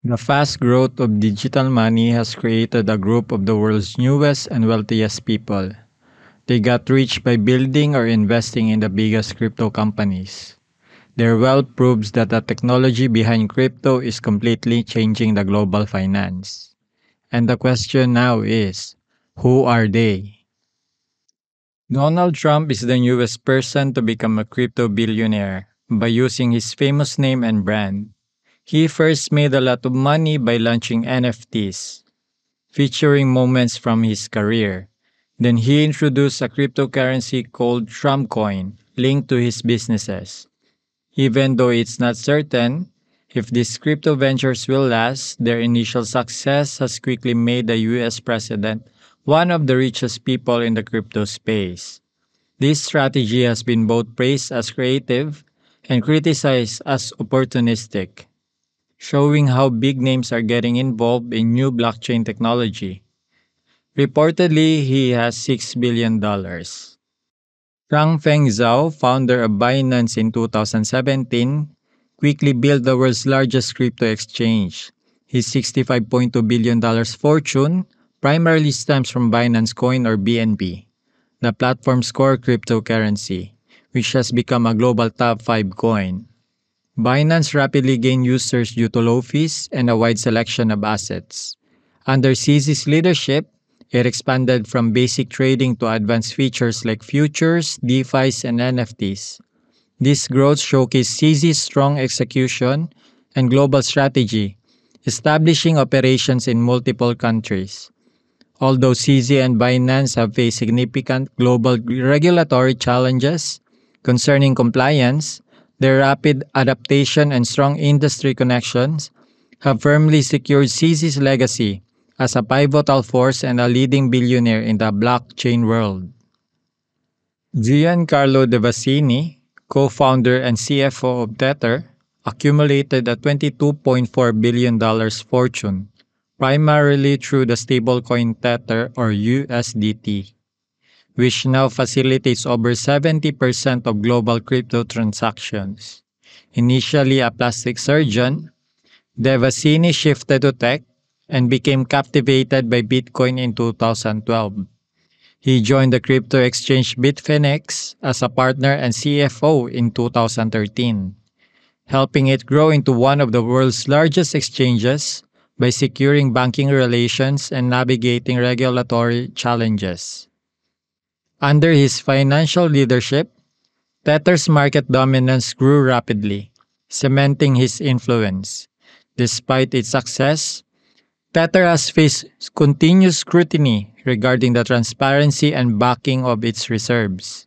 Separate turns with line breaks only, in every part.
The fast growth of digital money has created a group of the world's newest and wealthiest people. They got rich by building or investing in the biggest crypto companies. Their wealth proves that the technology behind crypto is completely changing the global finance. And the question now is, who are they? Donald Trump is the newest person to become a crypto billionaire by using his famous name and brand. He first made a lot of money by launching NFTs, featuring moments from his career. Then he introduced a cryptocurrency called Trump Coin, linked to his businesses. Even though it's not certain if these crypto ventures will last, their initial success has quickly made the US president one of the richest people in the crypto space. This strategy has been both praised as creative and criticized as opportunistic, showing how big names are getting involved in new blockchain technology. Reportedly, he has $6 billion. Changfeng Zhao, founder of Binance in 2017, quickly built the world's largest crypto exchange. His $65.2 billion fortune primarily stems from Binance Coin or BNB, the platform's core cryptocurrency, which has become a global top 5 coin. Binance rapidly gained users due to low fees and a wide selection of assets. Under CZ's leadership, it expanded from basic trading to advanced features like futures, DeFi's, and NFTs. This growth showcased CZ's strong execution and global strategy, establishing operations in multiple countries. Although CZ and Binance have faced significant global regulatory challenges concerning compliance, their rapid adaptation and strong industry connections have firmly secured CZ's legacy as a pivotal force and a leading billionaire in the blockchain world. Giancarlo Devasini, co-founder and CFO of Tether, accumulated a $22.4 billion fortune, primarily through the stablecoin Tether or USDT, which now facilitates over 70% of global crypto transactions. Initially a plastic surgeon, Devasini shifted to tech and became captivated by Bitcoin in 2012. He joined the crypto exchange Bitfinex as a partner and CFO in 2013, helping it grow into one of the world's largest exchanges by securing banking relations and navigating regulatory challenges. Under his financial leadership, Tether's market dominance grew rapidly, cementing his influence. Despite its success, Tether has faced continuous scrutiny regarding the transparency and backing of its reserves.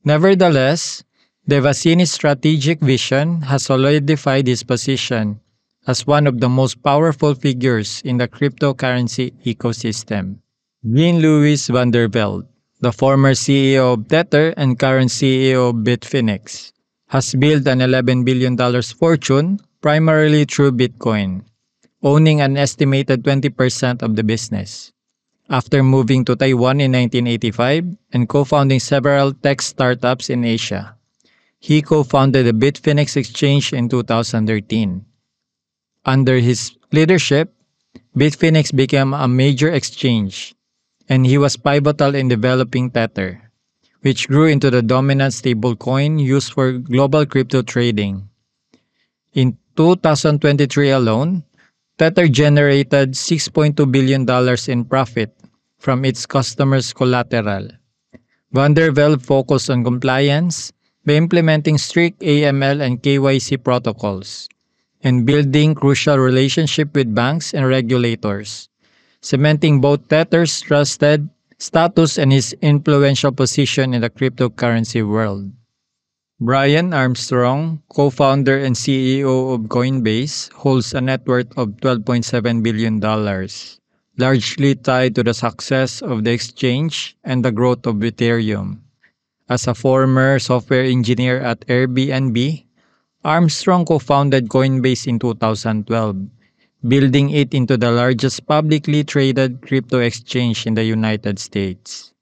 Nevertheless, Devasini's strategic vision has solidified his position as one of the most powerful figures in the cryptocurrency ecosystem. Jean-Louis van der Velde, the former CEO of Tether and current CEO of Bitfinex, has built an $11 billion fortune primarily through Bitcoin, owning an estimated 20% of the business. After moving to Taiwan in 1985 and co-founding several tech startups in Asia, he co-founded the Bitfinex exchange in 2013. Under his leadership, Bitfinex became a major exchange, and he was pivotal in developing Tether, which grew into the dominant stablecoin used for global crypto trading. In 2023 alone, Tether generated $6.2 billion in profit from its customers' collateral. Van der Velde focused on compliance by implementing strict AML and KYC protocols and building crucial relationships with banks and regulators, cementing both Tether's trusted status and his influential position in the cryptocurrency world. Brian Armstrong, co-founder and CEO of Coinbase, holds a net worth of $12.7 billion, largely tied to the success of the exchange and the growth of Ethereum. As a former software engineer at Airbnb, Armstrong co-founded Coinbase in 2012, building it into the largest publicly traded crypto exchange in the United States.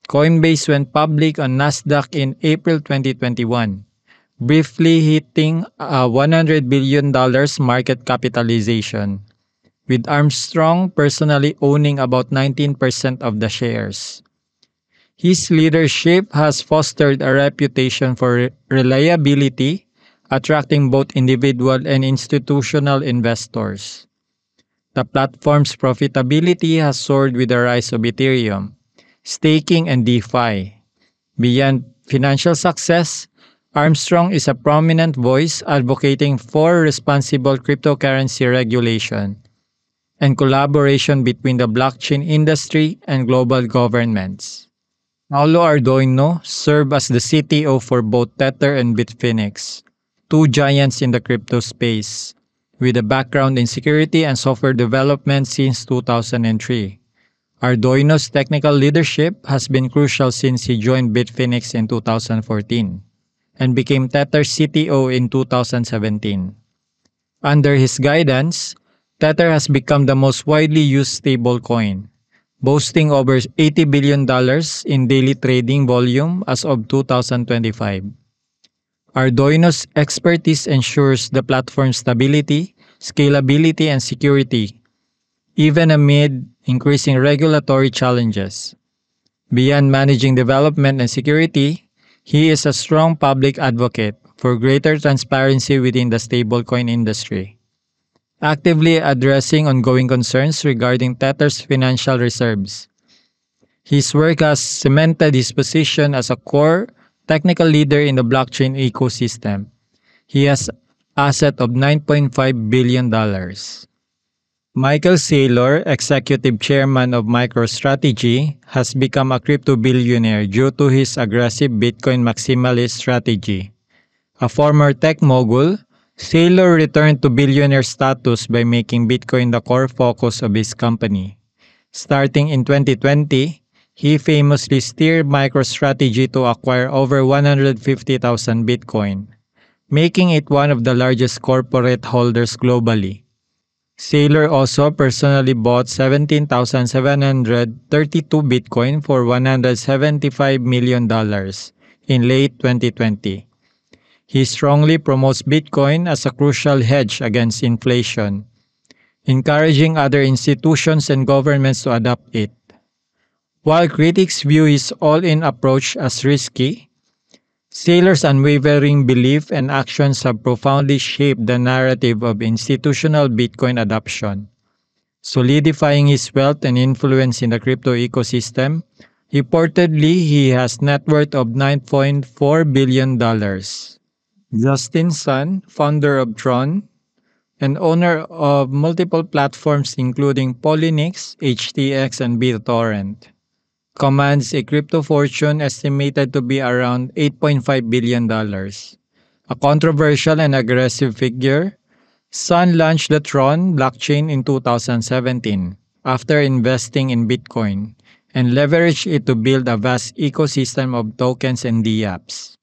Coinbase went public on Nasdaq in April 2021, briefly hitting a $100 billion market capitalization, with Armstrong personally owning about 19% of the shares. His leadership has fostered a reputation for reliability, attracting both individual and institutional investors. The platform's profitability has soared with the rise of Ethereum, staking, and DeFi. Beyond financial success, Armstrong is a prominent voice advocating for responsible cryptocurrency regulation and collaboration between the blockchain industry and global governments. Paulo Ardoino served as the CTO for both Tether and Bitfinex, two giants in the crypto space, with a background in security and software development since 2003. Ardoino's technical leadership has been crucial since he joined Bitfinex in 2014 and became Tether CTO in 2017. Under his guidance, Tether has become the most widely used stablecoin, boasting over $80 billion in daily trading volume as of 2025. Arduino's expertise ensures the platform's stability, scalability, and security, even amid increasing regulatory challenges. Beyond managing development and security, he is a strong public advocate for greater transparency within the stablecoin industry, actively addressing ongoing concerns regarding Tether's financial reserves. His work has cemented his position as a core technical leader in the blockchain ecosystem. He has asset of $9.5 billion. Michael Saylor, executive chairman of MicroStrategy, has become a crypto billionaire due to his aggressive Bitcoin maximalist strategy. A former tech mogul, Saylor returned to billionaire status by making Bitcoin the core focus of his company. Starting in 2020, he famously steered MicroStrategy to acquire over 150,000 Bitcoin, making it one of the largest corporate holders globally. Saylor also personally bought 17,732 Bitcoin for $175 million in late 2020. He strongly promotes Bitcoin as a crucial hedge against inflation, encouraging other institutions and governments to adopt it. While critics view his all-in approach as risky, Saylor's unwavering belief and actions have profoundly shaped the narrative of institutional Bitcoin adoption, solidifying his wealth and influence in the crypto ecosystem. Reportedly, he has net worth of $9.4 billion. Justin Sun, founder of Tron and owner of multiple platforms including Polynix, HTX, and BitTorrent, commands a crypto fortune estimated to be around $8.5 billion. A controversial and aggressive figure, Sun launched the Tron blockchain in 2017 after investing in Bitcoin and leveraged it to build a vast ecosystem of tokens and dApps.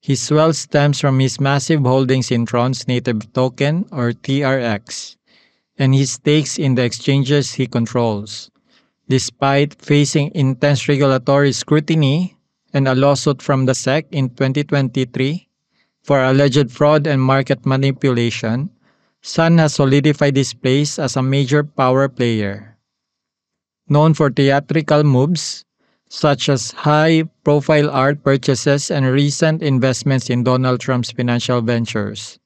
His wealth stems from his massive holdings in Tron's native token, or TRX, and his stakes in the exchanges he controls. Despite facing intense regulatory scrutiny and a lawsuit from the SEC in 2023 for alleged fraud and market manipulation, Sun has solidified his place as a major power player. Known for theatrical moves, such as high-profile art purchases and recent investments in Donald Trump's financial ventures,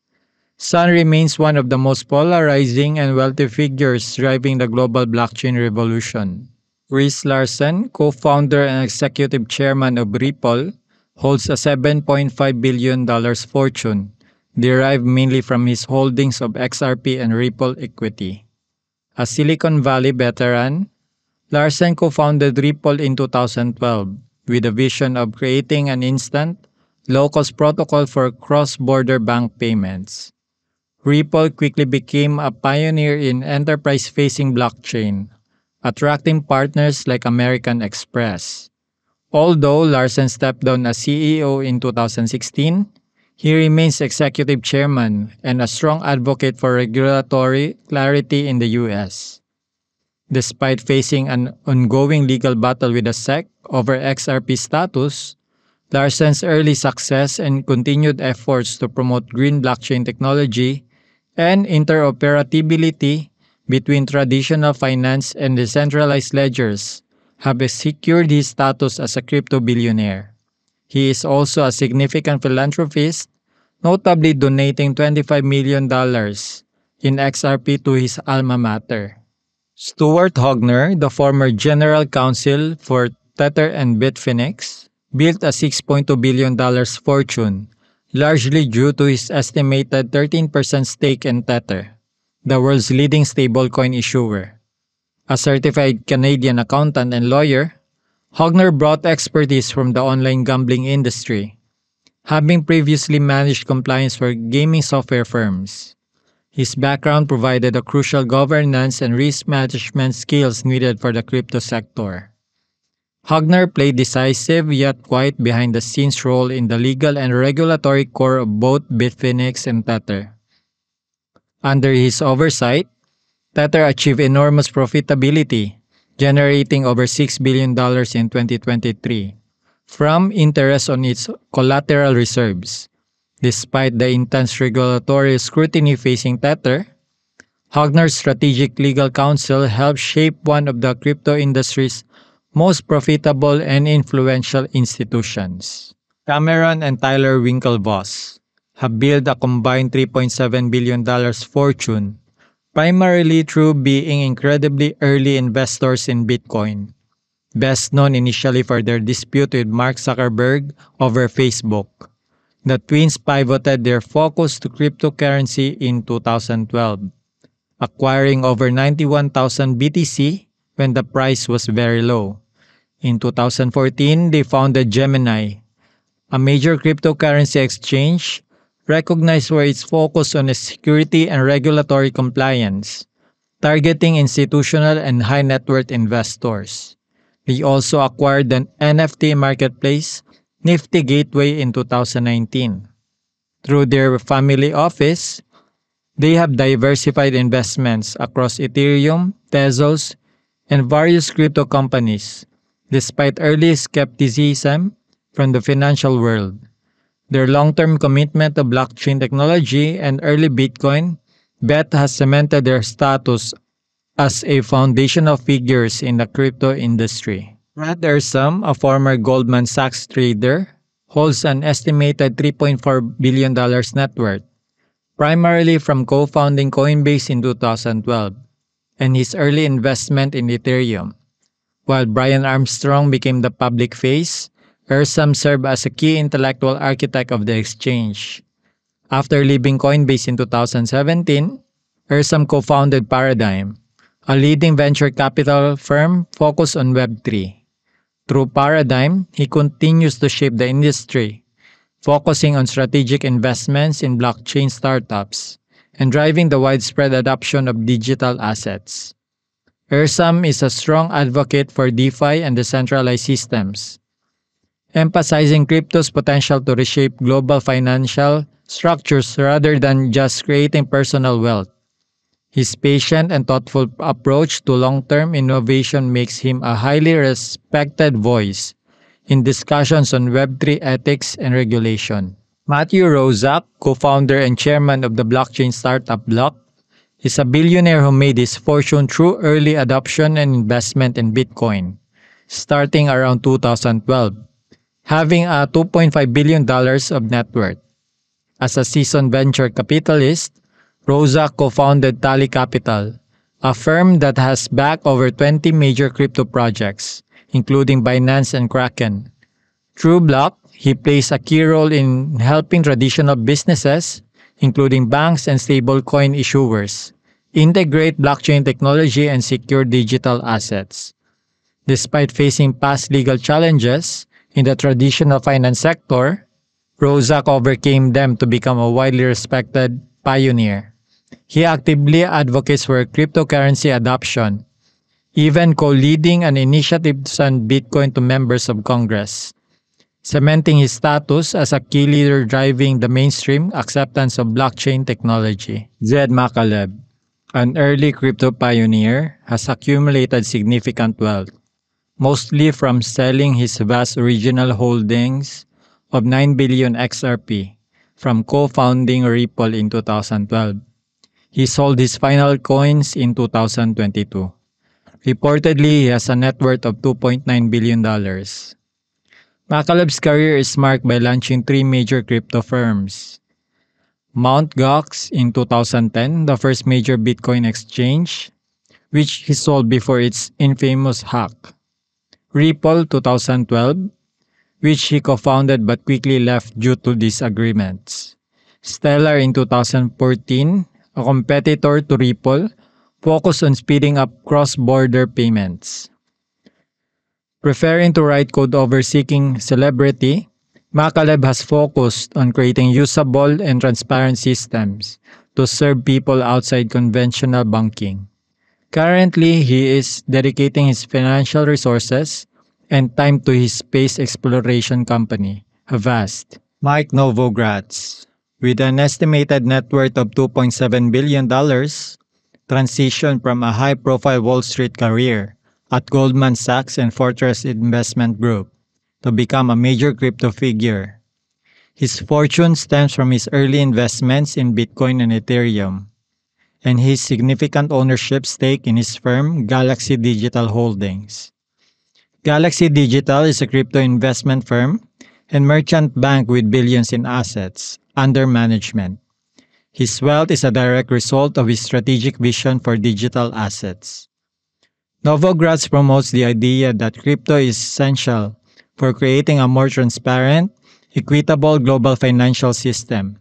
Sun remains one of the most polarizing and wealthy figures driving the global blockchain revolution. Chris Larsen, co-founder and executive chairman of Ripple, holds a $7.5 billion fortune, derived mainly from his holdings of XRP and Ripple equity. A Silicon Valley veteran, Larsen co-founded Ripple in 2012 with a vision of creating an instant, low-cost protocol for cross-border bank payments. Ripple quickly became a pioneer in enterprise-facing blockchain, attracting partners like American Express. Although Larsen stepped down as CEO in 2016, he remains executive chairman and a strong advocate for regulatory clarity in the US. Despite facing an ongoing legal battle with the SEC over XRP status, Larsen's early success and continued efforts to promote green blockchain technology and interoperability between traditional finance and decentralized ledgers have secured his status as a crypto billionaire. He is also a significant philanthropist, notably donating $25 million in XRP to his alma mater. Stuart Hogner, the former general counsel for Tether and Bitfinex, built a $6.2 billion fortune, largely due to his estimated 13% stake in Tether, the world's leading stablecoin issuer. A certified Canadian accountant and lawyer, Hogner brought expertise from the online gambling industry, having previously managed compliance for gaming software firms. His background provided the crucial governance and risk management skills needed for the crypto sector. Hogner played decisive yet quiet behind-the-scenes role in the legal and regulatory core of both Bitfinex and Tether. Under his oversight, Tether achieved enormous profitability, generating over $6 billion in 2023 from interest on its collateral reserves. Despite the intense regulatory scrutiny facing Tether, Hogner's strategic legal counsel helped shape one of the crypto industry's most profitable and influential institutions. Cameron and Tyler Winklevoss have built a combined $3.7 billion fortune, primarily through being incredibly early investors in Bitcoin, best known initially for their dispute with Mark Zuckerberg over Facebook. The twins pivoted their focus to cryptocurrency in 2012, acquiring over 91,000 BTC when the price was very low. In 2014, they founded Gemini, a major cryptocurrency exchange recognized for its focus on security and regulatory compliance, targeting institutional and high-net-worth investors. They also acquired an NFT marketplace, Nifty Gateway, in 2019. Through their family office, they have diversified investments across Ethereum, Tezos, and various crypto companies, despite early skepticism from the financial world. Their long-term commitment to blockchain technology and early Bitcoin bet has cemented their status as a foundational figures in the crypto industry. Brad Ersam, a former Goldman Sachs trader, holds an estimated $3.4 billion net worth, primarily from co-founding Coinbase in 2012 and his early investment in Ethereum. While Brian Armstrong became the public face, Ersam served as a key intellectual architect of the exchange. After leaving Coinbase in 2017, Ersam co-founded Paradigm, a leading venture capital firm focused on Web3. Through Paradigm, he continues to shape the industry, focusing on strategic investments in blockchain startups and driving the widespread adoption of digital assets. Ersam is a strong advocate for DeFi and decentralized systems, emphasizing crypto's potential to reshape global financial structures rather than just creating personal wealth. His patient and thoughtful approach to long-term innovation makes him a highly respected voice in discussions on Web3 ethics and regulation. Matthew Rozak, co-founder and chairman of the blockchain startup Block, is a billionaire who made his fortune through early adoption and investment in Bitcoin, starting around 2012, having a $2.5 billion of net worth. As a seasoned venture capitalist, Rozak co-founded Tally Capital, a firm that has backed over 20 major crypto projects, including Binance and Kraken. Through Block, he plays a key role in helping traditional businesses, including banks and stablecoin issuers, integrate blockchain technology and secure digital assets. Despite facing past legal challenges in the traditional finance sector, Rozak overcame them to become a widely respected pioneer. He actively advocates for cryptocurrency adoption, even co-leading an initiative to send Bitcoin to members of Congress, cementing his status as a key leader driving the mainstream acceptance of blockchain technology. Zed Makaleb, an early crypto pioneer, has accumulated significant wealth, mostly from selling his vast original holdings of 9 billion XRP from co-founding Ripple in 2012. He sold his final coins in 2022. Reportedly, he has a net worth of $2.9 billion. McCaleb's career is marked by launching three major crypto firms. Mt. Gox in 2010, the first major Bitcoin exchange, which he sold before its infamous hack. Ripple 2012, which he co-founded but quickly left due to disagreements. Stellar in 2014, a competitor to Ripple, focused on speeding up cross-border payments. Preferring to write code over seeking celebrity, McCaleb has focused on creating usable and transparent systems to serve people outside conventional banking. Currently, he is dedicating his financial resources and time to his space exploration company, Avast. Mike Novogratz, with an estimated net worth of $2.7 billion, transitioned from a high-profile Wall Street career at Goldman Sachs and Fortress Investment Group to become a major crypto figure. His fortune stems from his early investments in Bitcoin and Ethereum, and his significant ownership stake in his firm, Galaxy Digital Holdings. Galaxy Digital is a crypto investment firm and merchant bank with billions in assets under management. His wealth is a direct result of his strategic vision for digital assets. Novogratz promotes the idea that crypto is essential for creating a more transparent, equitable global financial system.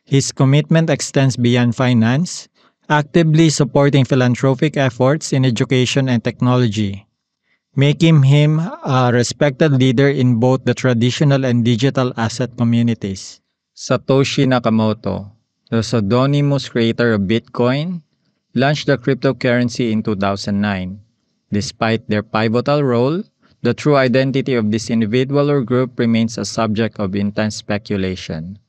His commitment extends beyond finance, actively supporting philanthropic efforts in education and technology, making him a respected leader in both the traditional and digital asset communities. Satoshi Nakamoto, the pseudonymous creator of Bitcoin, launched the cryptocurrency in 2009. Despite their pivotal role, the true identity of this individual or group remains a subject of intense speculation,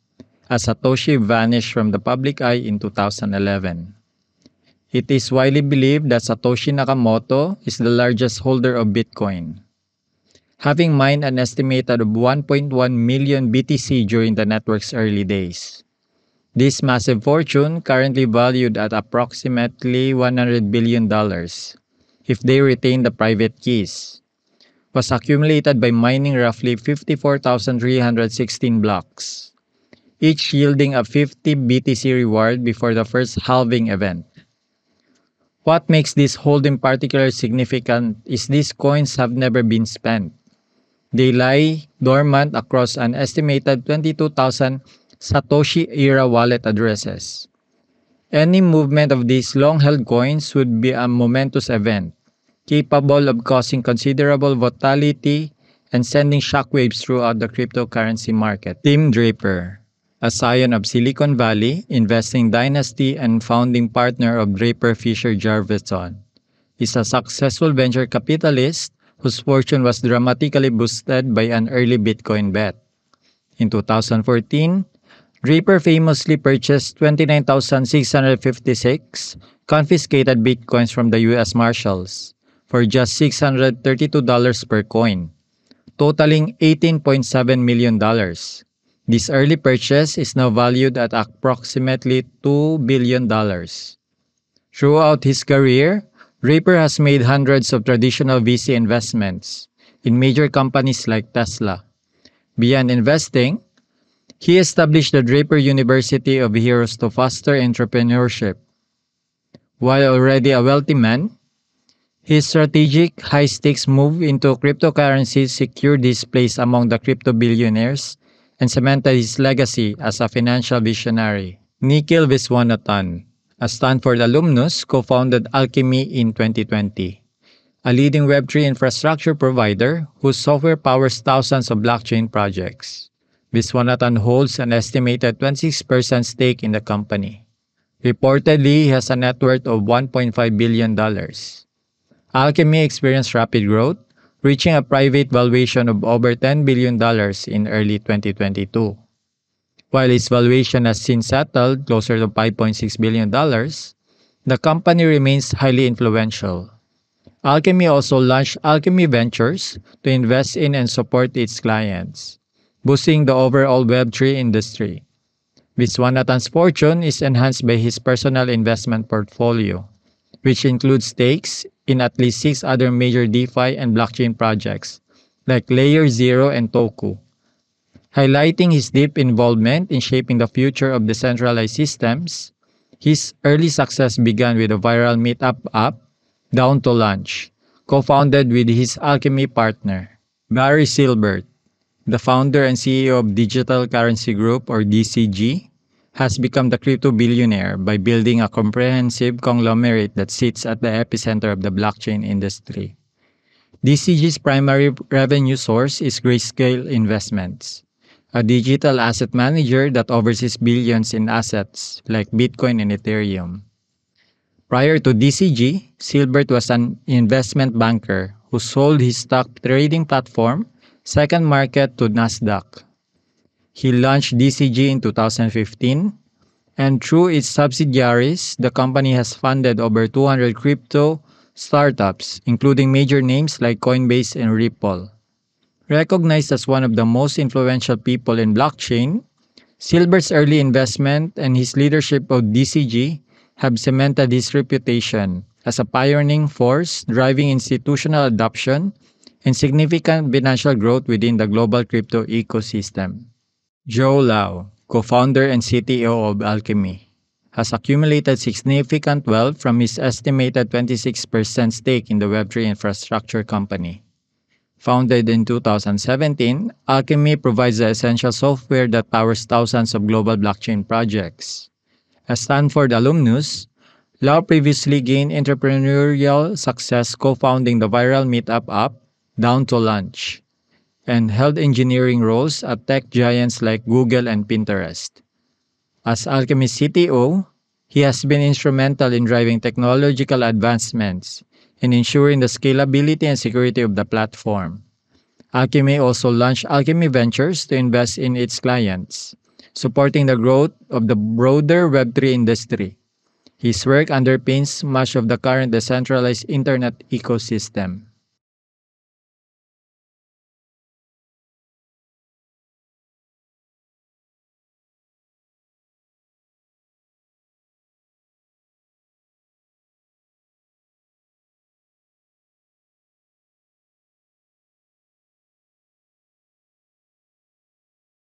as Satoshi vanished from the public eye in 2011. It is widely believed that Satoshi Nakamoto is the largest holder of Bitcoin, having mined an estimated of 1.1 million BTC during the network's early days. This massive fortune, currently valued at approximately $100 billion, if they retain the private keys, was accumulated by mining roughly 54,316 blocks, each yielding a 50 BTC reward before the first halving event. What makes this holding particularly significant is these coins have never been spent. They lie dormant across an estimated 22,000 Satoshi-era wallet addresses. Any movement of these long-held coins would be a momentous event, capable of causing considerable volatility and sending shockwaves throughout the cryptocurrency market. Tim Draper, a scion of Silicon Valley, investing dynasty and founding partner of Draper Fisher Jurvetson, is a successful venture capitalist whose fortune was dramatically boosted by an early Bitcoin bet. In 2014, Draper famously purchased 29,656 confiscated Bitcoins from the U.S. Marshals for just $632 per coin, totaling $18.7 million. This early purchase is now valued at approximately $2 billion. Throughout his career, Draper has made hundreds of traditional VC investments in major companies like Tesla. Beyond investing, he established the Draper University of Heroes to foster entrepreneurship. While already a wealthy man, his strategic, high-stakes move into cryptocurrencies secured his place among the crypto billionaires and cemented his legacy as a financial visionary. Nikhil Viswanathan, a Stanford alumnus, co-founded Alchemy in 2020, a leading Web3 infrastructure provider whose software powers thousands of blockchain projects. Viswanathan holds an estimated 26% stake in the company. Reportedly, he has a net worth of $1.5 billion. Alchemy experienced rapid growth, reaching a private valuation of over $10 billion in early 2022. While its valuation has since settled closer to $5.6 billion, the company remains highly influential. Alchemy also launched Alchemy Ventures to invest in and support its clients. boosting the overall Web3 industry. Viswanathan's fortune is enhanced by his personal investment portfolio, which includes stakes in at least 6 other major DeFi and blockchain projects, like Layer Zero and Toku, highlighting his deep involvement in shaping the future of decentralized systems. His early success began with a viral meetup app, Down to Lunch, co-founded with his Alchemy partner, Barry Silbert. The founder and CEO of Digital Currency Group, or DCG, has become the crypto billionaire by building a comprehensive conglomerate that sits at the epicenter of the blockchain industry. DCG's primary revenue source is Grayscale Investments, a digital asset manager that oversees billions in assets like Bitcoin and Ethereum. Prior to DCG, Silbert was an investment banker who sold his stock trading platform, Second Market, to Nasdaq. He launched DCG in 2015, and through its subsidiaries, the company has funded over 200 crypto startups, including major names like Coinbase and Ripple. Recognized as one of the most influential people in blockchain, Silbert's early investment and his leadership of DCG have cemented his reputation as a pioneering force driving institutional adoption and significant financial growth within the global crypto ecosystem. Joe Lau, co-founder and CTO of Alchemy, has accumulated significant wealth from his estimated 26% stake in the Web3 infrastructure company. Founded in 2017, Alchemy provides the essential software that powers thousands of global blockchain projects. A Stanford alumnus, Lau previously gained entrepreneurial success co-founding the viral meetup app, Down to Lunch, and held engineering roles at tech giants like Google and Pinterest. As Alchemy's CTO, he has been instrumental in driving technological advancements and ensuring the scalability and security of the platform. Alchemy also launched Alchemy Ventures to invest in its clients, supporting the growth of the broader Web3 industry. His work underpins much of the current decentralized internet ecosystem.